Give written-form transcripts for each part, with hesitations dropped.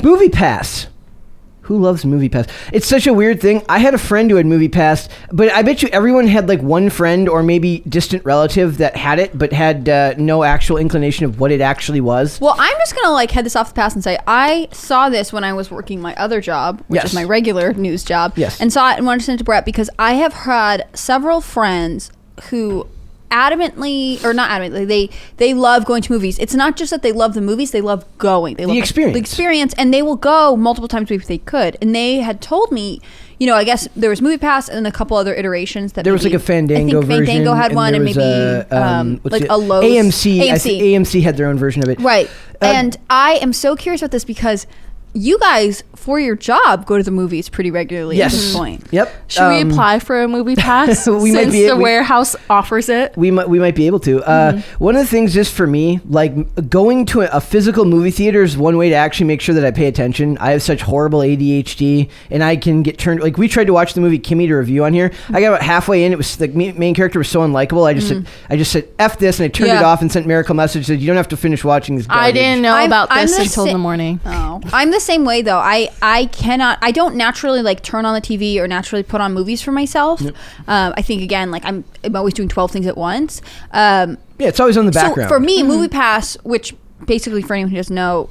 MoviePass. Who loves MoviePass? It's such a weird thing. I had a friend who had MoviePass, but I bet you everyone had like one friend or maybe distant relative that had it, but had no actual inclination of what it actually was. Well, I'm just going to like head this off the pass and say, I saw this when I was working my other job, which is my regular news job, and saw it and wanted to send it to Brett because I have had several friends who adamantly, or not adamantly, they love going to movies. It's not just that they love the movies, they love going. They love the experience, and they will go multiple times if they could. And they had told me, you know, I guess there was MoviePass and a couple other iterations that there was like a Fandango version. Fandango had one, and maybe like a Lowe's. AMC had their own version of it. Right. And I am so curious about this because you guys, for your job, go to the movies pretty regularly at this point. Yep. Should we apply for a MoviePass since the warehouse offers it? We might be able to. One of the things just for me, like going to a physical movie theater is one way to actually make sure that I pay attention. I have such horrible ADHD, and I can get turned. Like we tried to watch the movie Kimmy to review on here. I got about halfway in. It was like main character was so unlikable. I just said F this, and I turned it off and sent Miracle message said you don't have to finish watching this garbage. I didn't know about this until the morning. Oh, I'm the same way though. I don't naturally like turn on the TV or naturally put on movies for myself. Yep. I think again, like I'm always doing 12 things at once. It's always on the background. So for me, MoviePass, which basically for anyone who doesn't know,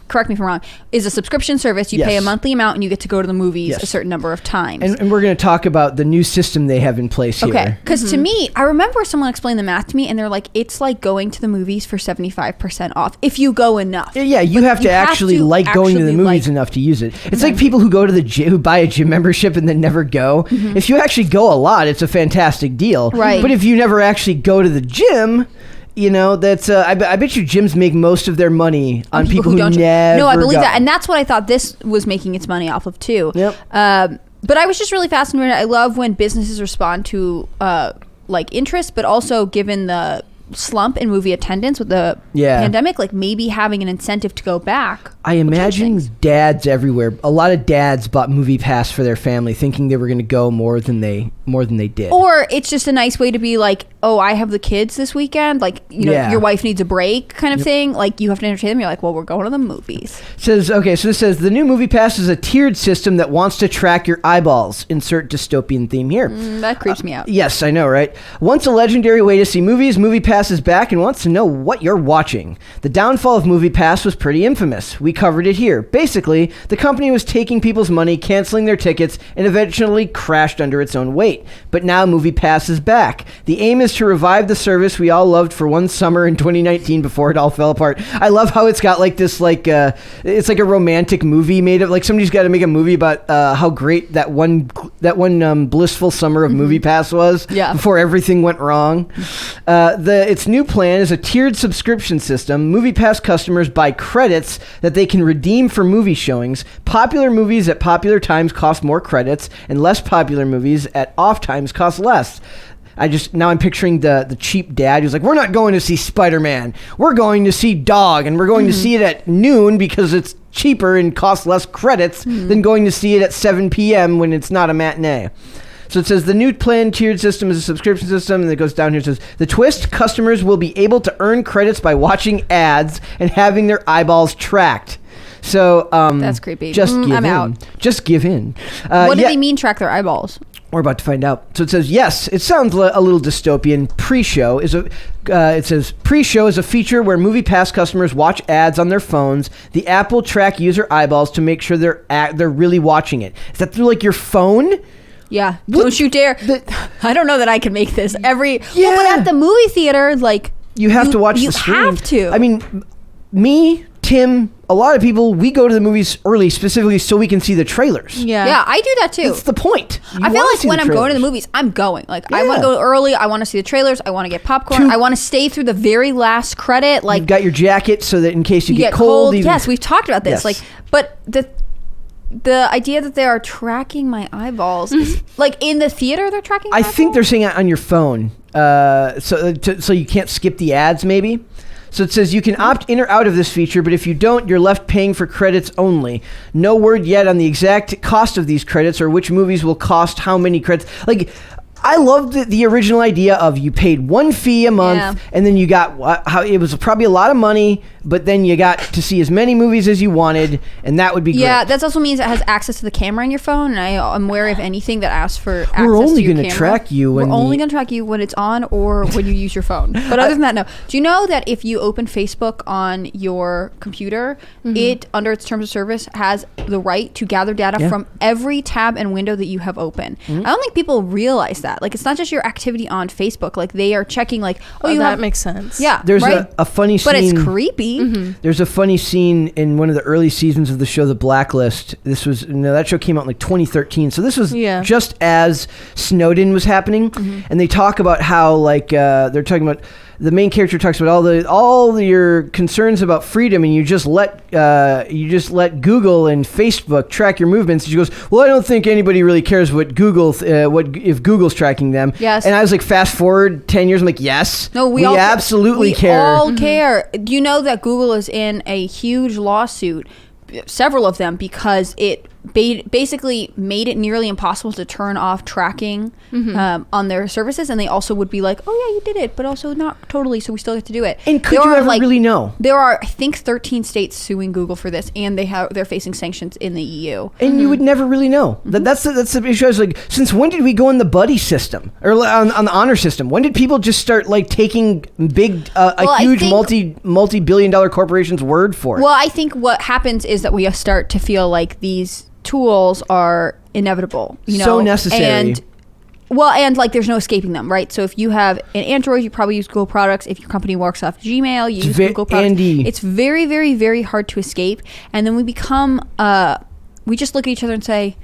correct me if I'm wrong, is a subscription service. You pay a monthly amount and you get to go to the movies a certain number of times. And we're going to talk about the new system they have in place here. Okay, because to me, I remember someone explained the math to me and they're like, it's like going to the movies for 75% off if you go enough. Yeah, you have to actually like going to the movies enough to use it. It's like people who go to the gym, who buy a gym membership and then never go. If you actually go a lot, it's a fantastic deal. Right. But if you never actually go to the gym, you know, that's I bet you gyms make most of their money on people who never No, I believe go. that. And that's what I thought this was making its money off of too. Yep. But I was just really fascinated. I love when businesses respond to like interest, but also given the slump in movie attendance with the pandemic, like maybe having an incentive to go back. I imagine dads everywhere. A lot of dads bought MoviePass for their family, thinking they were going to go more than they did. Or it's just a nice way to be like, oh, I have the kids this weekend. Like, you know, your wife needs a break kind of thing. Like, you have to entertain them. You're like, well, we're going to the movies. So this says, the new MoviePass is a tiered system that wants to track your eyeballs. Insert dystopian theme here. That creeps me out. Yes, I know, right? Once a legendary way to see movies, MoviePass is back and wants to know what you're watching. The downfall of MoviePass was pretty infamous. We covered it here. Basically, the company was taking people's money, canceling their tickets, and eventually crashed under its own weight. But now MoviePass is back. The aim is to revive the service we all loved for one summer in 2019 before it all fell apart. I love how it's got like this, like it's like a romantic movie made of, like somebody's got to make a movie about how great that one blissful summer of MoviePass was before everything went wrong. Its new plan is a tiered subscription system. MoviePass customers buy credits that they can redeem for movie showings. Popular movies at popular times cost more credits, and less popular movies at off times cost less. I'm picturing the cheap dad who's like, we're not going to see Spider-Man. We're going to see Dog, and we're going to see it at noon because it's cheaper and costs less credits than going to see it at 7 p.m. when it's not a matinee. So it says the new planned tiered system is a subscription system, and it goes down here. It says the twist: customers will be able to earn credits by watching ads and having their eyeballs tracked. So that's creepy. I'm out. Just give in. What do they mean track their eyeballs? We're about to find out. So it says, yes, it sounds a little dystopian. Pre-show is it says pre-show is a feature where MoviePass customers watch ads on their phones. The app will track user eyeballs to make sure they're really watching it. Is that through like your phone? Yeah. Don't you dare. I don't know that I can make this but at the movie theater, like you have to watch the screen. You have to. I mean, me, Tim, a lot of people, we go to the movies early specifically so we can see the trailers. Yeah, I do that too. That's the point. I feel like when I'm going to the movies, I'm going. Like, I want to go early. I want to see the trailers. I want to get popcorn. I want to stay through the very last credit. Like, you've got your jacket so that in case you get cold. Yes, we've talked about this. Yes. Like, but the idea that they are tracking my eyeballs is, like, in the theater they're tracking my eyeballs? I think they're saying it on your phone. So you can't skip the ads maybe. So it says you can opt in or out of this feature, but if you don't, you're left paying for credits only. No word yet on the exact cost of these credits or which movies will cost how many credits. Like, I loved the original idea of you paid one fee a month and then you got how it was probably a lot of money, but then you got to see as many movies as you wanted, and that would be great. Yeah, that also means it has access to the camera on your phone, and I'm wary of anything that asks for access to your camera. We're only going to track you when it's on or when you use your phone. But other than that, no. Do you know that if you open Facebook on your computer, it, under its terms of service, has the right to gather data from every tab and window that you have open? I don't think people realize that. Like, it's not just your activity on Facebook. Like, they are checking, like, that makes sense. Yeah. There's a funny scene. But it's creepy. There's a funny scene in one of the early seasons of the show, The Blacklist. That show came out in like 2013. So this was just as Snowden was happening. And they talk about how, like, they're talking about, the main character talks about all your concerns about freedom, and you just let Google and Facebook track your movements. And she goes, well, I don't think anybody really cares what if Google's tracking them. Yes. And I was like, fast forward 10 years, I'm like, yes. No, we absolutely care. We all care. Do you know that Google is in a huge lawsuit, several of them, because it basically made it nearly impossible to turn off tracking on their services, and they also would be like, oh yeah, you did it, but also not totally, so we still have to do it. And could you ever really know? There are, I think, 13 states suing Google for this, and they're facing sanctions in the EU. And you would never really know. That's the issue. I was like, since when did we go on the buddy system or on the honor system? When did people just start like taking big huge multi-billion-dollar corporations' word for it? Well, I think what happens is that we start to feel like these tools are inevitable, so necessary, and like there's no escaping them, right? So if you have an Android, you probably use Google products. If your company works off Gmail, you use Google products. It's very, very, very hard to escape. And then we become we just look at each other and say,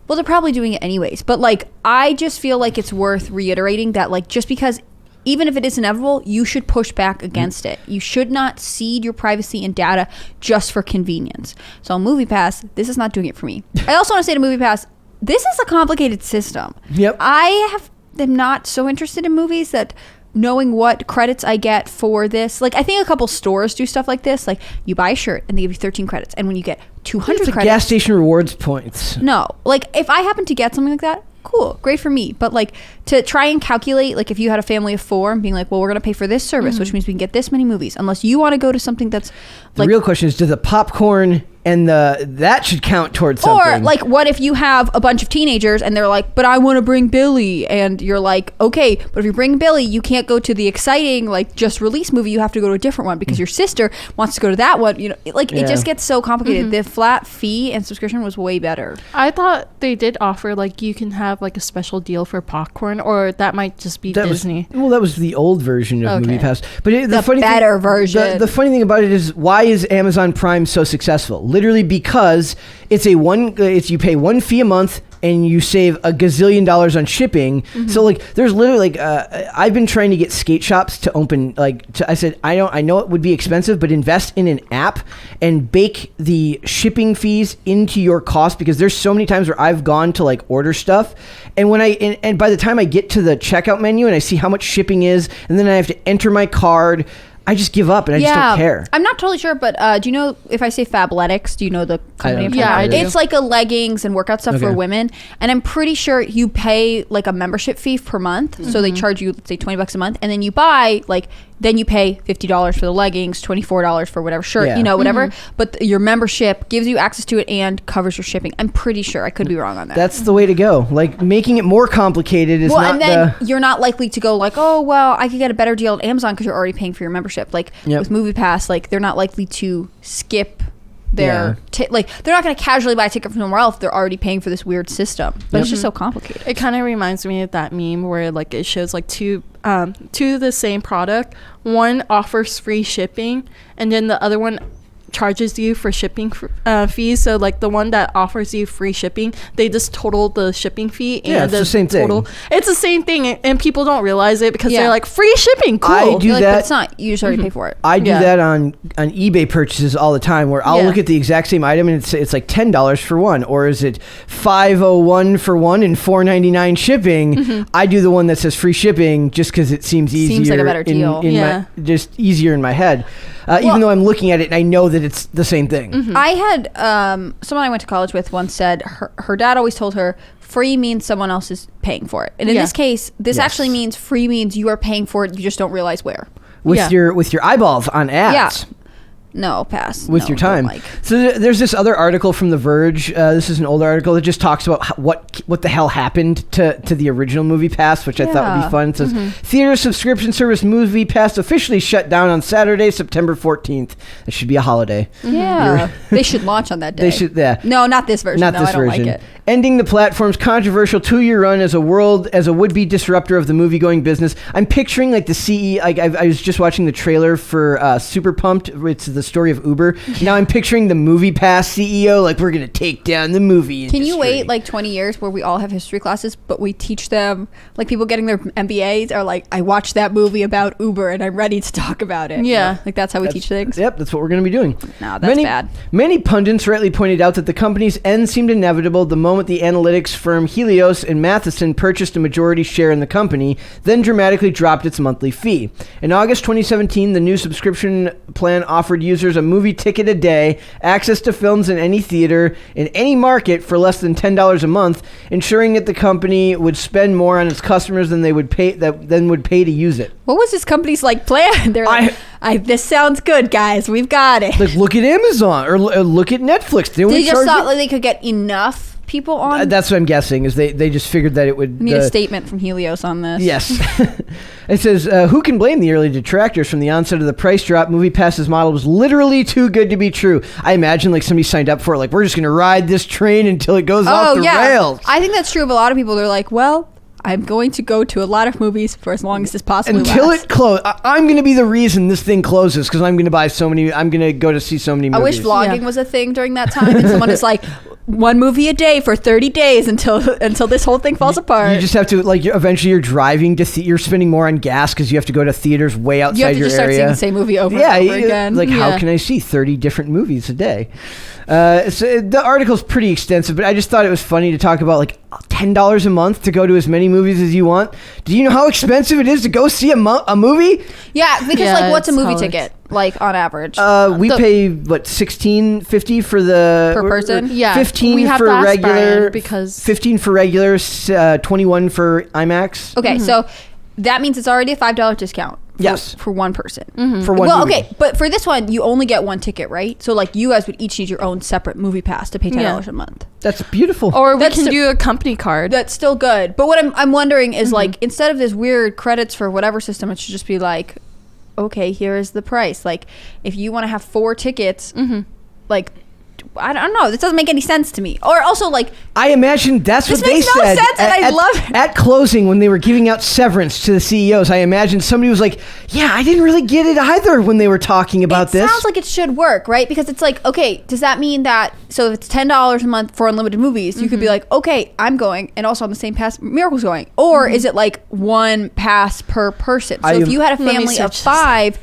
well, they're probably doing it anyways. But like, I just feel like it's worth reiterating that, like, just because even if it is inevitable, you should push back against it. You should not cede your privacy and data just for convenience. So on MoviePass, this is not doing it for me. I also want to say to MoviePass, this is a complicated system. Yep. I am not so interested in movies that knowing what credits I get for this. Like, I think a couple stores do stuff like this. Like, you buy a shirt and they give you 13 credits. And when you get 200 it's credits. Gas station rewards points. No. Like, if I happen to get something like that, cool, great for me. But like, to try and calculate, like, if you had a family of 4 and being like, well, we're gonna pay for this service, which means we can get this many movies, unless you want to go to something that's the real question is, do the popcorn and that should count towards something? Or like, what if you have a bunch of teenagers and they're like, but I want to bring Billy, and you're like, okay, but if you bring Billy, you can't go to the exciting like just release movie, you have to go to a different one because your sister wants to go to that one, you know, like it just gets so complicated. The flat fee and subscription was way better. I thought they did offer like you can have like a special deal for popcorn, or that might just be Disney. That was the old version of MoviePass, but the funny better version. The funny thing about it is, why is Amazon Prime so successful? Literally because you pay one fee a month and you save a gazillion dollars on shipping. So like, there's literally like, I've been trying to get skate shops to open, I said, I know it would be expensive, but invest in an app and bake the shipping fees into your cost, because there's so many times where I've gone to like order stuff, and when and by the time I get to the checkout menu and I see how much shipping is, and then I have to enter my card, I just give up and I just don't care. I'm not totally sure, but do you know, if I say Fabletics, do you know the company? Yeah, I do. It's like a leggings and workout stuff for women, and I'm pretty sure you pay like a membership fee per month. So they charge you, let's say, $20 a month, and then you buy then you pay $50 for the leggings, $24 for whatever shirt, you know, whatever. But your membership gives you access to it and covers your shipping. I'm pretty sure. I could be wrong on that. That's the way to go. Like, making it more complicated is not. And then you're not likely to go like, oh, well, I could get a better deal at Amazon because you're already paying for your membership. Like with MoviePass, like, they're not likely to skip their like, they're not going to casually buy a ticket from somewhere else. They're already paying for this weird system, but it's just so complicated. It kind of reminds me of that meme where like it shows like two the same product. One offers free shipping, and then the other one charges you for shipping fees. So like the one that offers you free shipping, they just total the shipping fee. And it's the same thing. It's the same thing, and people don't realize it because they're like, free shipping, cool. I do that. But it's not. You just already pay for it. I do that on eBay purchases all the time, where I'll look at the exact same item and it's like $10 for one, or is it $501 for one and $499 shipping? I do the one that says free shipping just because it seems easier. Seems like a better deal. Just easier in my head. Even though I'm looking at it and I know that it's the same thing. I had someone I went to college with once said her dad always told her free means someone else is paying for it. And in this case, this actually means free means you are paying for it. You just don't realize where. With your eyeballs on ads. No, pass. With your time. Like. So there's this other article from The Verge. This is an older article that just talks about what the hell happened to the original MoviePass, which I thought would be fun. It says, theater subscription service MoviePass officially shut down on Saturday, September 14th. It should be a holiday. Yeah. They should launch on that day. They should, yeah. No, not this version. Not this I don't version. like it. Ending the platform's controversial 2-year run as a would-be disruptor of the movie-going business. I'm picturing like the CEO. I was just watching the trailer for Super Pumped. It's the story of Uber. Now I'm picturing the MoviePass CEO. Like, we're gonna take down the movie industry. Can you wait like 20 years where we all have history classes, but we teach them, like people getting their MBAs are like, I watched that movie about Uber and I'm ready to talk about it. Yeah. Like that's how we teach things. Yep, that's what we're gonna be doing. No, that's bad. Many pundits rightly pointed out that the company's end seemed inevitable the moment the analytics firm Helios and Matheson purchased a majority share in the company, then dramatically dropped its monthly fee. In August 2017, the new subscription plan offered users a movie ticket a day, access to films in any theater, in any market for less than $10 a month, ensuring that the company would spend more on its customers than they would pay to use it. What was this company's like plan? They're like, this sounds good, guys. We've got it. Like, look at Amazon or look at Netflix. They just thought like they could get enough people on. That's what I'm guessing. Is they just figured that it would. We need a statement from Helios on this. Yes. It says, who can blame the early detractors from the onset of the price drop? MoviePass's model was literally too good to be true. I imagine like somebody signed up for it, like, we're just going to ride this train until it goes off the rails. I think that's true of a lot of people. They're like, well, I'm going to go to a lot of movies for as long as this possibly until lasts. it closes. I'm going to be the reason this thing closes because I'm going to buy so many. I'm going to go to see so many movies. I wish vlogging was a thing during that time, and someone is like, one movie a day for 30 days until this whole thing falls apart. You just have to, like, eventually you're driving to you're spending more on gas because you have to go to theaters way outside your area. You have to just start seeing the same movie over and over again. Like, how can I see 30 different movies a day? So the article's pretty extensive, but I just thought it was funny to talk about, like, $10 a month to go to as many movies as you want. Do you know how expensive it is to go see a movie? Yeah, because like, what's a movie ticket like on average? We pay what, $16.50 for the per person. Yeah, 15 for regular because 15 for regular, 21 for IMAX. Okay, so that means it's already a $5 discount. Yes, for one person. For one. Well, movie. okay, but for this one, you only get one ticket, right? So like, you guys would each need your own separate movie pass to pay $10 a month. That's beautiful. Or we can do a company card. That's still good. But what I'm wondering is like, instead of this weird credits for whatever system, it should just be like, okay, here is the price. Like, if you want to have 4 tickets, like, I don't know. This doesn't make any sense to me. Or also, like, I imagine that's what they said. This makes no sense, and I love it. At closing, when they were giving out severance to the CEOs, I imagine somebody was like, yeah, I didn't really get it either when they were talking about this. It sounds like it should work, right? Because it's like, okay, does that mean that, so if it's $10 a month for unlimited movies, you could be like, okay, I'm going, and also on the same pass, Miracle's going. Or is it like one pass per person? So if you had a family of 5,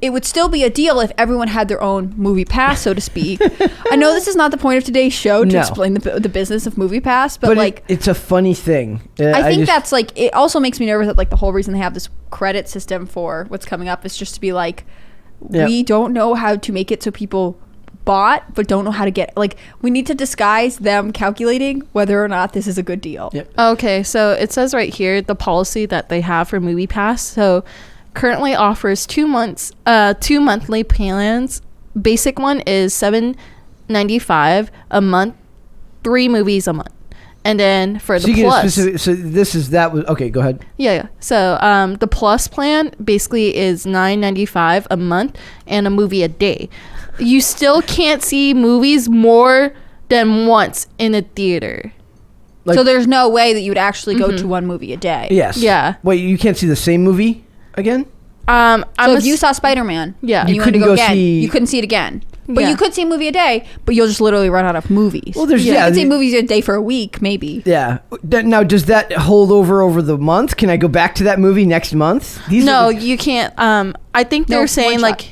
it would still be a deal if everyone had their own movie pass, so to speak. I know this is not the point of today's show to explain the business of movie pass, but like, it's a funny thing. I think that's like, it also makes me nervous that like the whole reason they have this credit system for what's coming up is just to be like, we don't know how to make it so people bought but don't know how to get, like, we need to disguise them calculating whether or not this is a good deal. Okay, so it says right here the policy that they have for movie pass. So currently offers 2 monthly plans. Basic one is $7.95 a month, 3 movies a month. And then for the plus, okay, go ahead. Yeah. So the plus plan basically is $9.95 a month and a movie a day. You still can't see movies more than once in a theater. Like, so there's no way that you would actually go to one movie a day. Yes. Yeah. Wait, you can't see the same movie again? So if you saw Spider-Man, and you wanted to go again, you couldn't see it again. But you could see a movie a day, but you'll just literally run out of movies. Well, there's you can see movies a day for a week, maybe. Yeah. Now, does that hold over the month? Can I go back to that movie next month? You can't. I think they're saying like,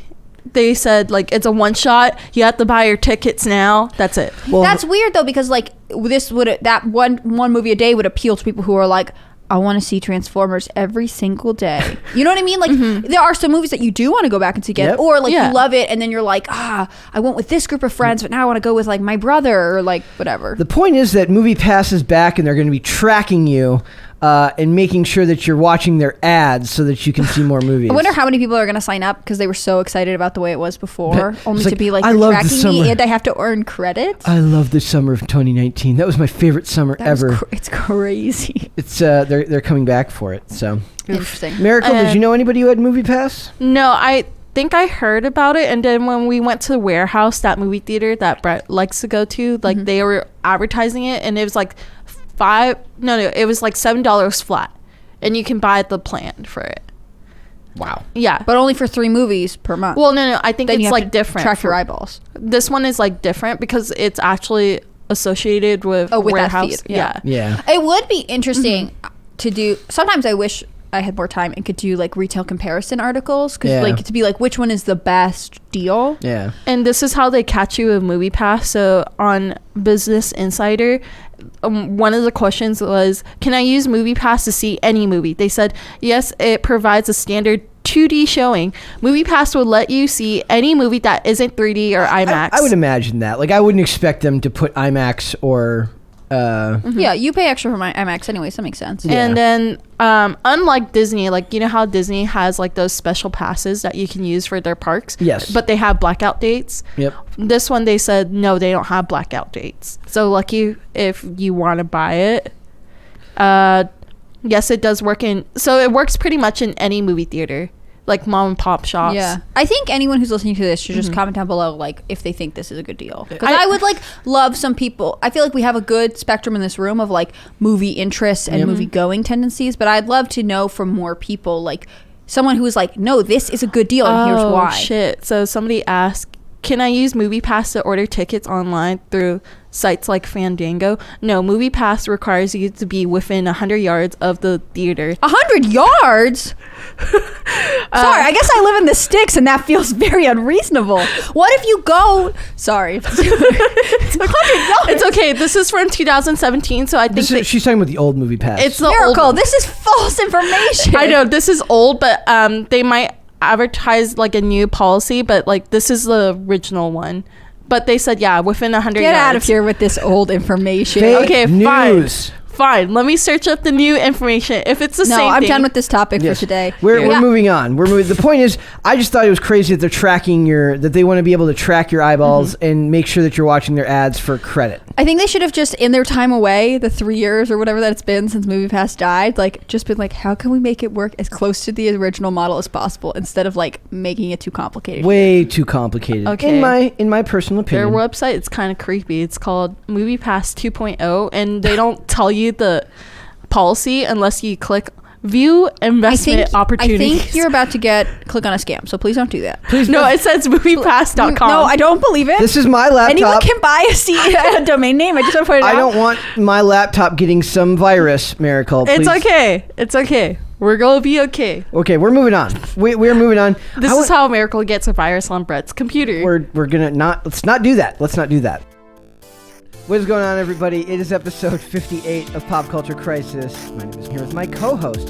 they said like it's a one shot. You have to buy your tickets now. That's it. Well, that's weird though, because like that one movie a day would appeal to people who are like, I want to see Transformers every single day. You know what I mean? Like, there are some movies that you do want to go back and see again. Or, like, you love it, and then you're like, I went with this group of friends, but now I want to go with, like, my brother, or, like, whatever. The point is that MoviePass is back, and they're going to be tracking you. and making sure that you're watching their ads so that you can see more movies. I wonder how many people are going to sign up because they were so excited about the way it was before, only to be like, I you're love tracking me and I have to earn credits. I love the summer of 2019. That was my favorite summer ever. It's crazy. It's they're coming back for it. So interesting. Miracle, did you know anybody who had MoviePass? No, I think I heard about it, and then when we went to the Warehouse, that movie theater that Brett likes to go to, like they were advertising it, and it was like it was like $7 flat, and you can buy the plan for it. Wow. Yeah, but only for 3 movies per month. Well, no, I think then it's like different. Track your eyeballs. This one is like different because it's actually associated with Warehouse. That feed. Yeah. It would be interesting to do. Sometimes I wish I had more time and could do like retail comparison articles because like to be like which one is the best deal. Yeah. And this is how they catch you with MoviePass. So on Business Insider, one of the questions was, can I use MoviePass to see any movie? They said yes, it provides a standard 2D showing. MoviePass will let you see any movie that isn't 3D or IMAX. I would imagine that. Like I wouldn't expect them to put IMAX or yeah, you pay extra for my IMAX anyway, so that makes sense. Yeah. And then unlike Disney, like you know how Disney has like those special passes that you can use for their parks? Yes. But they have blackout dates. Yep. This one they said no, they don't have blackout dates. So lucky if you want to buy it. Yes, it does work so it works pretty much in any movie theater. Like mom and pop shops. Yeah, I think anyone who's listening to this should just comment down below, like if they think this is a good deal. Because I would like love some people. I feel like we have a good spectrum in this room of like movie interests and movie going tendencies. But I'd love to know from more people, like someone who is like, no, this is a good deal, and here's why. Shit! So somebody asked, can I use MoviePass to order tickets online through sites like Fandango? No, MoviePass requires you to be within 100 yards of the theater. 100 yards? Sorry, I guess I live in the sticks and that feels very unreasonable. What if you go... Sorry. It's 100 yards. It's okay. This is from 2017, so I think... she's talking about the old MoviePass. It's the Miracle. Old, this is false information. I know. This is old, but they might advertise like a new policy, but like this is the original one. But they said, yeah, within 100 yards. Get out of here with this old information. Fake okay, news. Fine. Let me search up the new information. If it's the same thing. No, I'm done with this topic for today. We're moving on. The point is, I just thought it was crazy that they're tracking that they want to be able to track your eyeballs and make sure that you're watching their ads for credit. I think they should have just, in their time away, the 3 years or whatever that it's been since MoviePass died, like just been like, how can we make it work as close to the original model as possible instead of like making it too complicated? Way too complicated. Okay. In my personal opinion. Their website is kind of creepy. It's called MoviePass 2.0, and they don't tell you the policy unless you click view investment opportunities. I think you're about to click on a scam, so please don't do that. No, it says moviepass.com. No, I don't believe it. This is my laptop. Anyone can buy a domain name. I just want to put it out. I don't want my laptop getting some virus, Miracle. Please. It's okay. It's okay. We're going to be okay. Okay, we're moving on. We're moving on. This is how Miracle gets a virus on Brett's computer. We're going to let's not do that. Let's not do that. What is going on, everybody? It is episode 58 of Pop Culture Crisis. My name is here with my co-host.